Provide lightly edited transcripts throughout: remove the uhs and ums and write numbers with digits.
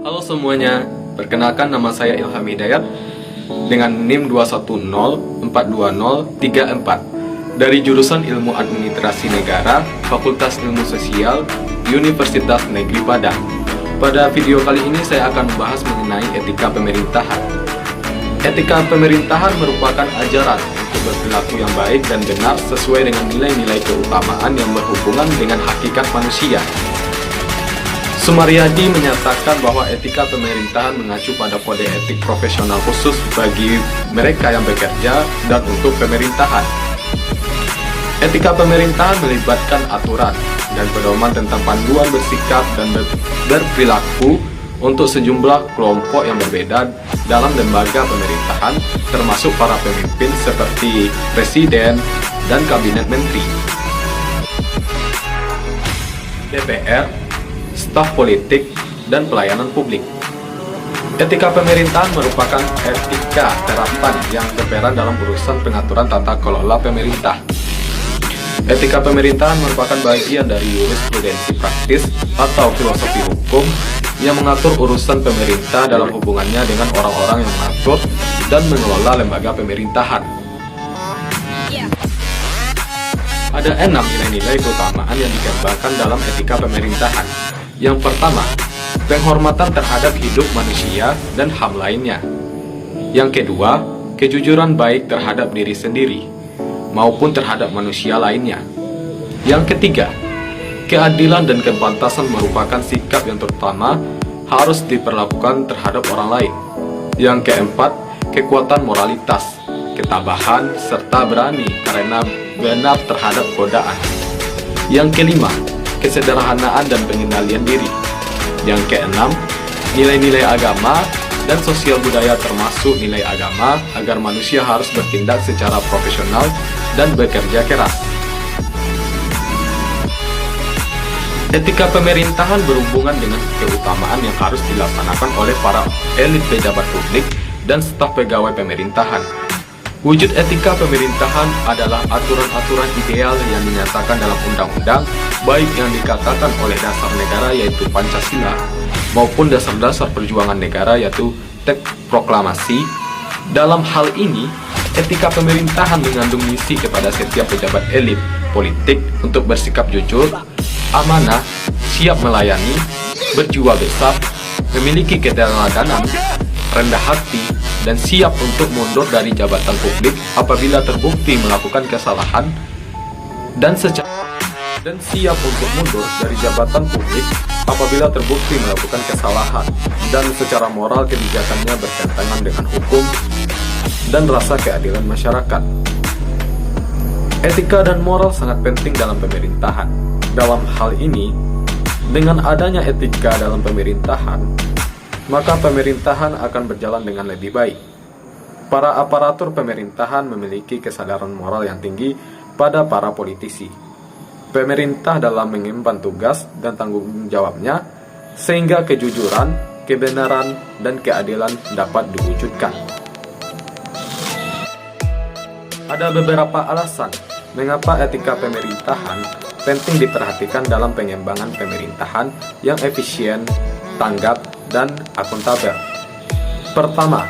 Halo semuanya, perkenalkan nama saya Ilham Hidayat dengan NIM 210420344 dari jurusan Ilmu Administrasi Negara, Fakultas Ilmu Sosial, Universitas Negeri Padang. Pada video kali ini saya akan membahas mengenai etika pemerintahan. Etika pemerintahan merupakan ajaran untuk berperilaku yang baik dan benar sesuai dengan nilai-nilai keutamaan yang berhubungan dengan hakikat manusia. Sumaryadi menyatakan bahwa etika pemerintahan mengacu pada kode etik profesional khusus bagi mereka yang bekerja dan untuk pemerintahan. Etika pemerintahan melibatkan aturan dan pedoman tentang panduan bersikap dan berperilaku untuk sejumlah kelompok yang berbeda dalam lembaga pemerintahan, termasuk para pemimpin seperti presiden dan kabinet menteri, DPR, staf politik, dan pelayanan publik. Etika pemerintahan merupakan etika terapan yang berperan dalam urusan pengaturan tata kelola pemerintah. Etika pemerintahan merupakan bagian dari jurisprudensi praktis atau filosofi hukum yang mengatur urusan pemerintah dalam hubungannya dengan orang-orang yang mengatur dan mengelola lembaga pemerintahan. Ada 6 nilai-nilai keutamaan yang dikembangkan dalam etika pemerintahan. Yang pertama, penghormatan terhadap hidup manusia dan HAM lainnya. Yang kedua, kejujuran baik terhadap diri sendiri maupun terhadap manusia lainnya. Yang ketiga, keadilan dan kepantasan merupakan sikap yang terutama harus diperlakukan terhadap orang lain. Yang keempat, kekuatan moralitas, ketabahan, serta berani karena benar terhadap godaan. Yang kelima, kesederhanaan dan pengendalian diri. Yang keenam, nilai-nilai agama dan sosial budaya termasuk nilai agama agar manusia harus bertindak secara profesional dan bekerja keras. Etika pemerintahan berhubungan dengan keutamaan yang harus dilaksanakan oleh para elit pejabat publik dan staf pegawai pemerintahan. Wujud etika pemerintahan adalah aturan-aturan ideal yang dinyatakan dalam undang-undang, baik yang dikatakan oleh dasar negara yaitu Pancasila, maupun dasar-dasar perjuangan negara yaitu Teks Proklamasi. Dalam hal ini, etika pemerintahan mengandung misi kepada setiap pejabat elit politik untuk bersikap jujur, amanah, siap melayani, berjiwa besar, memiliki keteladanan, rendah hati, dan siap untuk mundur dari jabatan publik apabila terbukti melakukan kesalahan, dan siap untuk mundur dari jabatan publik apabila terbukti melakukan kesalahan, dan secara moral kebijakannya bertentangan dengan hukum dan rasa keadilan masyarakat. Etika dan moral sangat penting dalam pemerintahan. Dalam hal ini, dengan adanya etika dalam pemerintahan, maka pemerintahan akan berjalan dengan lebih baik. Para aparatur pemerintahan memiliki kesadaran moral yang tinggi pada para politisi. Pemerintah dalam mengemban tugas dan tanggung jawabnya, sehingga kejujuran, kebenaran, dan keadilan dapat diwujudkan. Ada beberapa alasan mengapa etika pemerintahan penting diperhatikan dalam pengembangan pemerintahan yang efisien, tanggap, dan akuntabel. Pertama,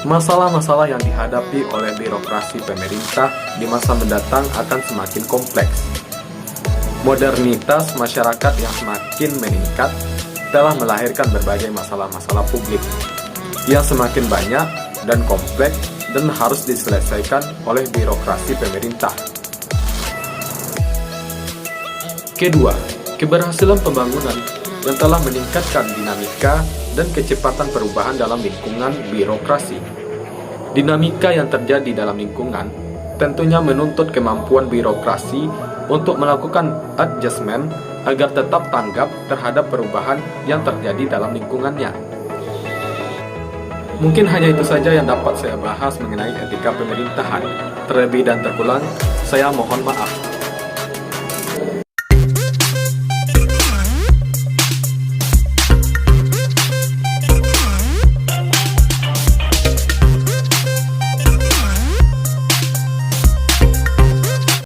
masalah-masalah yang dihadapi oleh birokrasi pemerintah di masa mendatang akan semakin kompleks. Modernitas masyarakat yang semakin meningkat telah melahirkan berbagai masalah-masalah publik yang semakin banyak dan kompleks dan harus diselesaikan oleh birokrasi pemerintah. Kedua, keberhasilan pembangunan yang telah meningkatkan dinamika dan kecepatan perubahan dalam lingkungan birokrasi. Dinamika yang terjadi dalam lingkungan tentunya menuntut kemampuan birokrasi untuk melakukan adjustment agar tetap tanggap terhadap perubahan yang terjadi dalam lingkungannya. Mungkin hanya itu saja yang dapat saya bahas mengenai etika pemerintahan. Terlebih dan terpulang, saya mohon maaf.